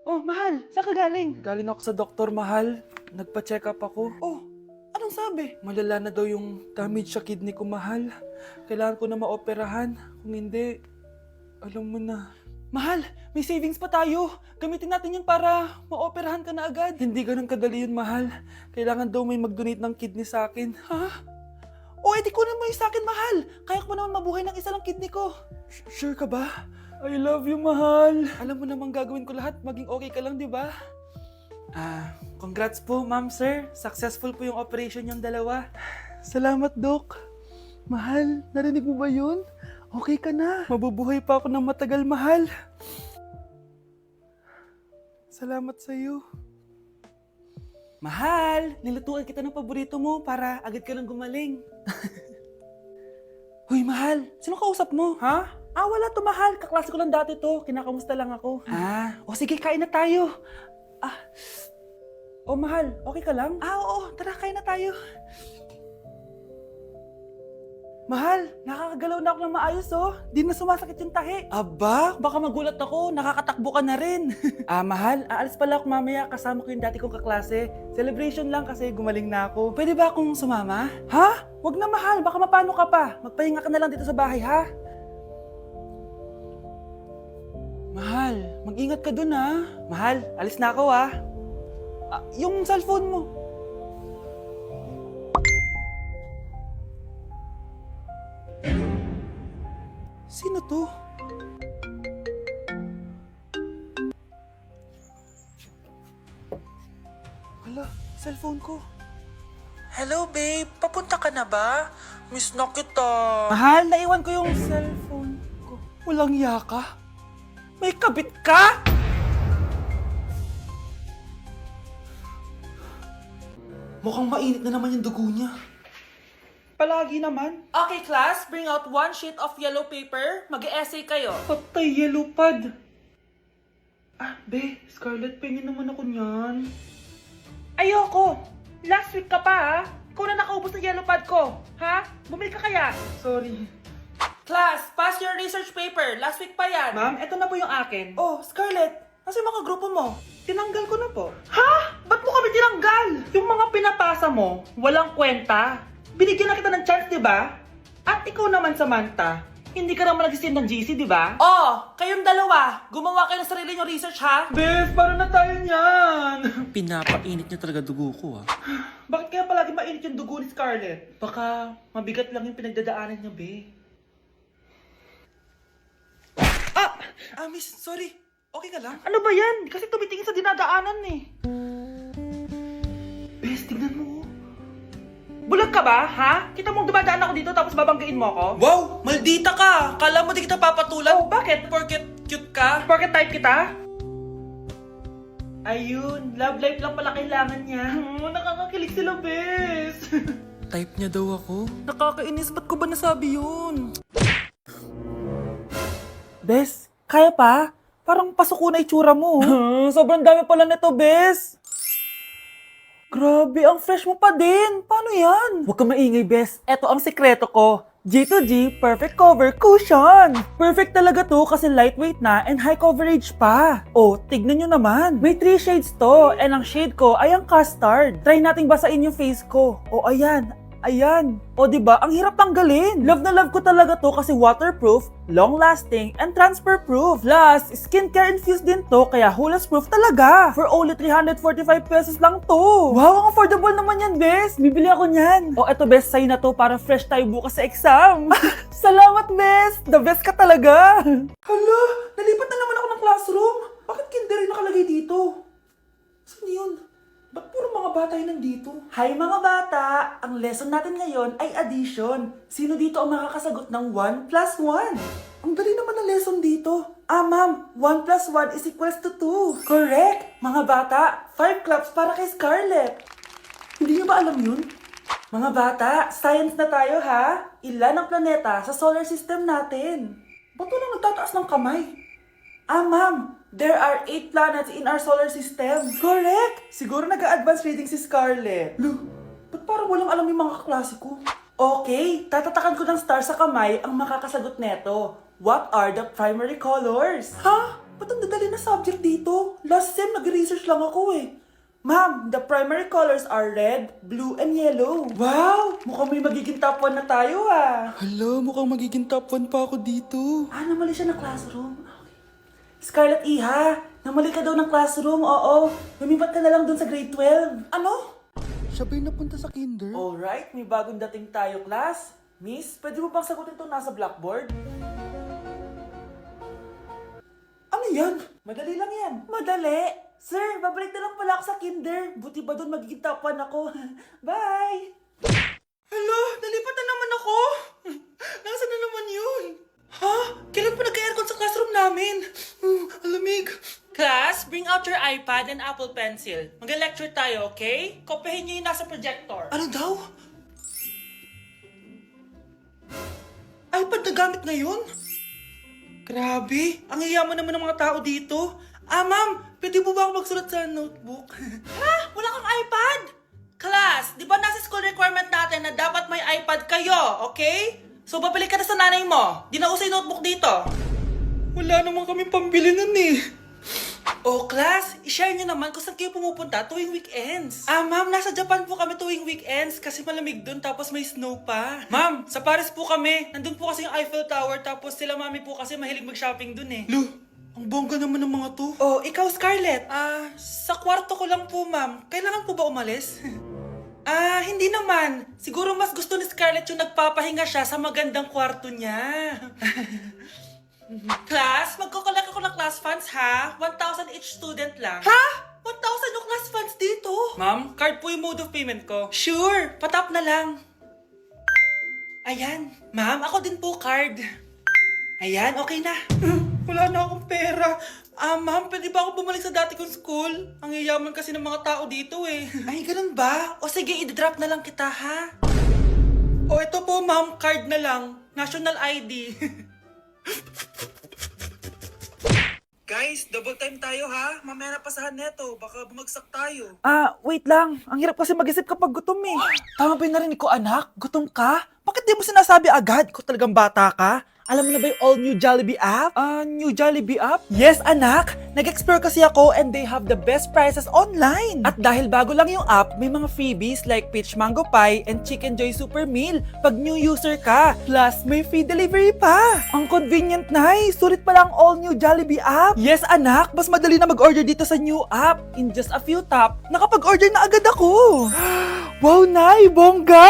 Oh, mahal, saan ka galing? Galing ako sa doktor, mahal. Nagpa-check up ako. Oh, anong sabi? Malala na daw yung damage sa kidney ko, mahal. Kailangan ko na maoperahan. Kung hindi, alam mo na. Mahal, may savings pa tayo. Gamitin natin yan para maoperahan ka na agad. Hindi ganun kadali yun, mahal. Kailangan daw may mag-donate ng kidney sa akin. Ha? O, edi kunin mo yung sa akin, mahal. Kaya ko pa naman mabuhay ng isa lang kidney ko. Sure ka ba? I love you, mahal. Alam mo namang gagawin ko lahat, maging okay ka lang, di ba? Congrats po, ma'am, sir. Successful po yung operation yung dalawa. Salamat, Dok. Mahal, narinig mo ba yun? Okay ka na. Mabubuhay pa ako ng matagal, mahal. Salamat sa iyo. Mahal, nilutuan kita ng paborito mo para agad ka nang gumaling. Hoy, mahal, sino kausap mo? Ha? Wala to, mahal. Kaklase ko lang dati to. Kinakamusta lang ako. O sige, kain na tayo. Mahal, okay ka lang? Oo, tara, kain na tayo. Mahal, Nakakagalaw na ako ng maayos, oh. Di na sumasakit yung tahi. aba, Baka magulat ako, nakakatakbo ka na rin. mahal, aalis pala ako mamaya. Kasama ko yung dati kong kaklase. Celebration lang kasi gumaling na ako. Pwede ba akong sumama? Ha? Wag na, mahal, baka mapano ka pa. Magpahinga ka na lang dito sa bahay, ha? Mahal, mag-ingat ka dun, ha? Mahal, alis na ako, ha? Yung cellphone mo. Sino to? Hala, cellphone ko. Hello babe, papunta ka na ba? Miss na kita. Mahal, naiwan ko yung cellphone ko. Walang yaka. May kabit ka? Mukhang mainit na naman yung dugo niya. Palagi naman. Okay class, bring out one sheet of yellow paper. Mag-essay kayo. Patay, yellow pad. Be, Scarlett, pingin naman ako niyan. Ayoko. Last week ka pa, ha? Ikaw na nakaubos ng yellow pad ko. Ha? Bumili ka kaya? Sorry. Class, pass your research paper. Last week pa yan. Ma'am, eto na po yung akin. Oh, Scarlett, nasa yung mga grupo mo? Tinanggal ko na po. Ha? Ba't mo kami tinanggal? Yung mga pinapasa mo, walang kwenta. Binigyan na kita ng chance, di ba? At ikaw naman, Samantha, hindi ka naman nag-send ng GC, di ba? Oh, kayong dalawa, gumawa kayo ng sarili nyong research ha? Bes, paano na tayo niyan? Pinapainit niya talaga dugo ko ah. Bakit kaya palagi mainit yung dugo ni Scarlett? Baka mabigat lang yung pinagdadaanan niya, be. Miss, sorry. Okay ka lang? Ano ba yan? Kasi tumitingin sa dinadaanan eh. Bes, tignan mo. Bulag ka ba, ha? Kita mong dumadaan ako dito tapos babanggain mo ako? Wow, maldita ka! Kala mo di kita papatulan? Oh, bakit? Porket cute ka? Porket type kita? Ayun, love life lang pala kailangan niya. Nakakakilig sila, bes. Type niya daw ako? Nakakainis, ba't ko ba nasabi yun? Bes, kaya pa? Parang pasuko na itsura mo. Sobrang dami pala nito, bes. Grabe, ang fresh mo pa din. Paano yan? Huwag ka maingay, bes. Eto ang sekreto ko. G2G Perfect Cover Cushion. Perfect talaga to kasi lightweight na and high coverage pa. Oh, tignan nyo naman. May 3 shades to and ang shade ko ay ang custard. Try nating basain yung face ko. Oh, ayan. Ayan. O diba, ang hirap tanggalin. Love na love ko talaga to kasi waterproof, long-lasting, and transfer-proof. Plus, skincare infused din to kaya hulas-proof talaga. For only 345 pesos lang to. Wow, ang affordable naman yan, bes. Bibili ako niyan. O eto, bes, sa'yo na to para fresh tayo bukas sa exam. Salamat, bes. The best ka talaga. Hala, nalipat na naman ako ng classroom. Bakit kinder yung nakalagay dito? Saan yun? Ba't puro mga bata yung nandito? Hi mga bata! Ang lesson natin ngayon ay addition. Sino dito ang makakasagot ng 1 plus 1? Ang dali naman ng lesson dito. Ma'am, 1 plus 1 is equals to 2. Correct! Mga bata, 5 claps para kay Scarlett. Hindi niyo ba alam yun? Mga bata, science na tayo ha? Ilan ang planeta sa solar system natin? Ba't walang nagtataas ng kamay? Ma'am, there are 8 planets in our solar system. Correct! Siguro nag-a-advance reading si Scarlett. Lo, ba't parang walang alam yung mga kaklase ko? Okay, tatatakan ko ng star sa kamay ang makakasagot neto. What are the primary colors? Ha? Ba't ang dadali na subject dito? Last sem, nag-research lang ako eh. Ma'am, the primary colors are red, blue, and yellow. Wow! Mukhang may magiging top 1 na tayo ah. Hala, mukhang magiging top 1 pa ako dito. Ah, namali siya ng classroom. Okay. Scarlett Iha, namali ka daw ng classroom, oo. Lumipat ka na lang dun sa grade 12. Ano? Siya ba'y napunta sa kinder? Alright, may bagong dating tayo, class. Miss, pwede mo bang sagutin itong nasa blackboard? Ano yan? Madali lang yan. Madali? Sir, babalik na lang pala ako sa kinder. Buti ba doon magiging top 1 ako? Bye! Hala, nalipat na naman ako. Nasaan na naman yun? Ha? Kailan pa nagka-aircon sa classroom namin? Alamig. Class, bring out your iPad and Apple Pencil. Mag-lecture tayo, okay? Kopyahin niyo yung nasa projector. Ano daw? iPad na gamit ngayon? Grabe, ang yayaman naman ng mga tao dito. Ah, ma'am, pwede mo ba ako magsulat sa notebook? Ha? Wala kang iPad? Class, di ba nasa school requirement natin na dapat may iPad kayo, okay? So, babalik ka na sa nanay mo. Di na uso yung notebook dito. Wala naman kami pambili nun eh. Oh, class, i-share nyo naman kung saan kayo pumupunta tuwing weekends. Ah, ma'am, nasa Japan po kami tuwing weekends kasi malamig dun tapos may snow pa. Ma'am, sa Paris po kami. Nandun po kasi yung Eiffel Tower tapos sila mami po kasi mahilig mag-shopping dun eh. Lu, ang bongga naman ng mga to. Oh, ikaw Scarlett. Sa kwarto ko lang po, ma'am. Kailangan po ba umalis? Hindi naman. Siguro mas gusto ni Scarlett yung nagpapahinga siya sa magandang kwarto niya. Class, magkukulak ako ng class funds ha. 1,000 each student lang. Ha? 1,000 yung class funds dito? Ma'am, card po yung mode of payment ko. Sure, patap na lang. Ayan. Ma'am, ako din po card. Ayan, okay na. Wala na akong pera. Ma'am, pwede ba ako bumalik sa dati kong school? Ang yayaman kasi ng mga tao dito eh. Ay, ganun ba? O sige, i-drop na lang kita ha. O ito po, ma'am, card na lang. National ID. Guys, double time tayo ha. Mamaya na pasahan neto. Baka bumagsak tayo. Wait lang. Ang hirap kasi mag-isip kapag gutom eh. Tama ba yung narinig ko, anak? Gutom ka? Bakit di mo sinasabi agad? Ikaw talagang bata ka? Alam mo na ba yung all new Jollibee app? New Jollibee app? Yes, anak! Nag-explore kasi ako and they have the best prices online. At dahil bago lang yung app, may mga freebies like peach mango pie and chicken joy super meal pag new user ka. Plus, may free delivery pa. Ang convenient, Nay. Sulit pala ang all new Jollibee app. Yes, anak. Mas madali na mag-order dito sa new app. In just a few tap, nakapag-order na agad ako. Wow, Nay! Bongga!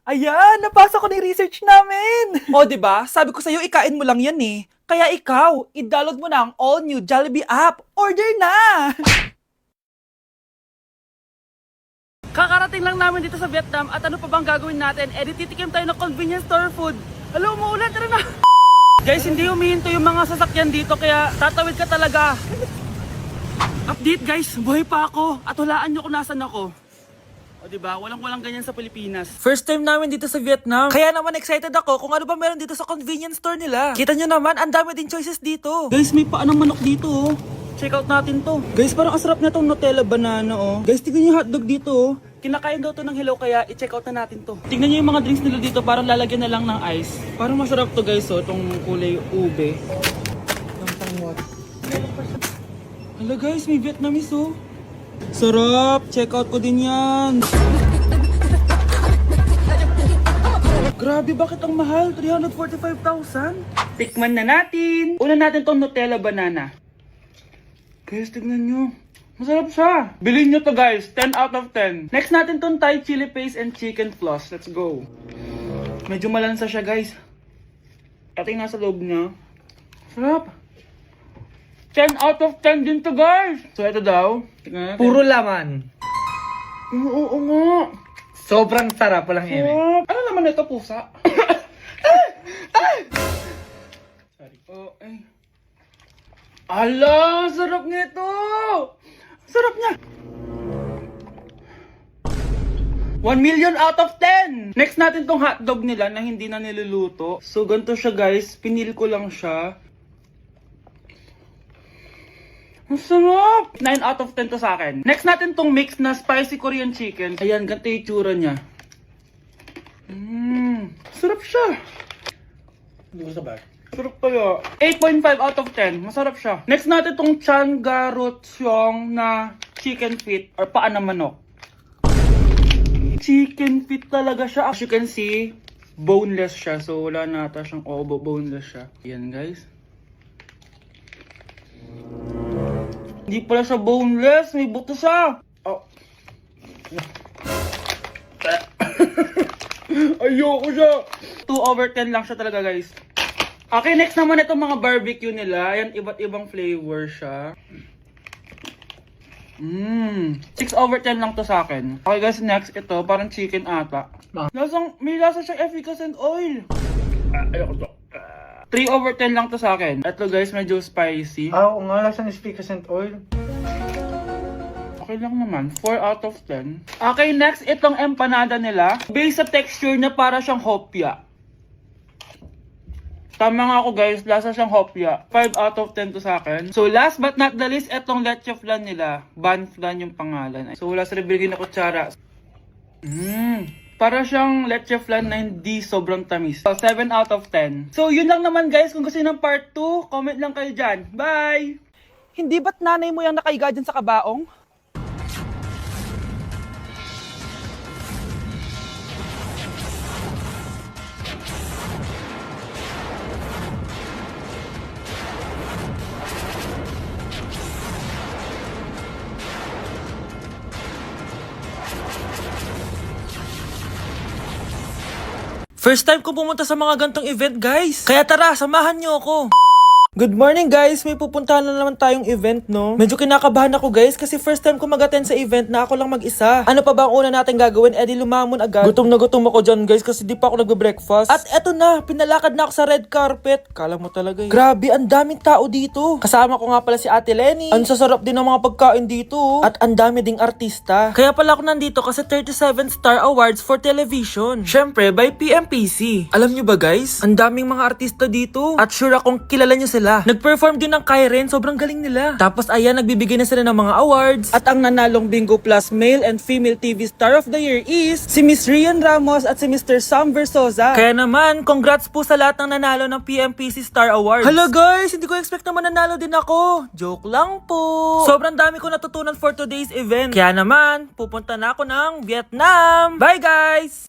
Ayan, napasa ko na yung research namin. O, diba? Sabi ko sa'yo, ikain mo lang yan eh. Kaya ikaw, i-download mo na ang all-new Jollibee app. Order na! Kakarating lang namin dito sa Vietnam at ano pa bang gagawin natin? Titikim tayo ng convenience store food. Hello, umuulan, tara na! Guys, hindi humihinto yung mga sasakyan dito kaya tatawid ka talaga. Update guys, buhay pa ako at hulaan nyo kung nasan ako. O diba, walang ganyan sa Pilipinas. First time namin dito sa Vietnam. Kaya naman excited ako kung ano ba meron dito sa convenience store nila. Kita nyo naman, ang dami din choices dito. Guys, may paanong manok dito oh. Check out natin to. Guys, parang ang sarap na itong Nutella banana oh. Guys, tignan yung hotdog dito oh. Kinakain daw to ng hello kaya i-check out na natin to. Tignan nyo yung mga drinks nila dito, parang lalagyan na lang ng ice. Parang masarap to guys oh, itong kulay ube. Hala guys, may Vietnamese oh. Sarap! Check out ko din yan! Grabe, bakit ang mahal? 345,000? Tikman na natin! Una natin tong Nutella banana. Guys, tignan nyo. Masarap siya! Bilhin nyo to guys, 10 out of 10. Next natin tong Thai chili paste and chicken floss. Let's go! Medyo malansa siya guys. Pati nasa loob niya. Sarap! 10 out of 10 din to guys! So ito daw. Tignan natin. Puro laman. Oo nga. Sobrang sarap, walang eme. Ano naman ito, pusa? Sorry. Oh, ay. Ala, sarap nito! Sarap niya! 1 million out of 10! Next natin tong hotdog nila na hindi na niluluto. So, ganito siya guys. Pinil ko lang siya. Ang sarap! 9 out of 10 to sa akin. Next natin tong mix na spicy Korean chicken. Ayan, ganito yung tsura niya. Sarap siya. Hindi ko sabay. Sarap kaya. 8.5 out of 10. Masarap siya. Next natin tong Changarotyong na chicken feet or paa ng manok. Chicken feet talaga siya. As you can see, boneless siya. So, wala na ata siyang obo. Boneless siya. Yan, guys. Hindi pala siya boneless. May buto siya. Oh. Ayoko siya. 2 over 10 lang siya talaga, guys. Okay, next naman itong mga barbecue nila. Ayan, iba't ibang flavor siya. 6 over 10 lang to sa akin. Okay guys, next ito, parang chicken ata. May lasa siyang efficacent oil. Ayoko to. 3 over 10 lang to sa akin. Ito guys, medyo spicy. Oo nga, lasang efficacent oil. Okay lang naman, 4 out of 10. Okay, next, itong empanada nila. Base sa texture na para siyang hopya. Tama nga ako guys, lasa siyang hopya. 5 out of 10 to sa akin. So last but not the least, etong leche flan nila. Ban flan yung pangalan. So wala sa bibigay na kutsara. Para siyang leche flan na hindi sobrang tamis. So 7 out of 10. So yun lang naman guys. Kung gusto ng part 2, comment lang kayo dyan. Bye! Hindi ba't nanay mo yung nakaiga dyan sa kabaong? First time ko pumunta sa mga gantong event, guys. Kaya tara, samahan niyo ako. Good morning, guys. May pupuntahan na naman tayong event, no? Medyo kinakabahan ako, guys, kasi first time ko mag-attend sa event na ako lang mag-isa. Ano pa ba ang una natin gagawin? Di lumamon agad. Gutom na gutom ako dyan, guys, kasi di pa ako nagbe-breakfast. At eto na, pinalakad na ako sa red carpet. Kala mo talaga eh. Grabe, ang daming tao dito. Kasama ko nga pala si Ate Lenny. Ang sasarap din ng mga pagkain dito. At ang dami ding artista. Kaya pala ako nandito kasi 37 Star Awards for Television. Syempre, by PMPC. Alam nyo ba, guys? Ang daming mga artista dito. At sure akong kilala nyo sila. Nag-perform din ng Kairen, sobrang galing nila. Tapos ayan, nagbibigay na sila ng mga awards. At ang nanalong Bingo Plus Male and Female TV Star of the Year is si Miss Rian Ramos at si Mr. Sam Versosa. Kaya naman, congrats po sa lahat ng nanalo ng PMPC Star Awards. Hello guys, hindi ko expect na mananalo din ako. Joke lang po. Sobrang dami ko natutunan for today's event. Kaya naman, pupunta na ako ng Vietnam. Bye guys!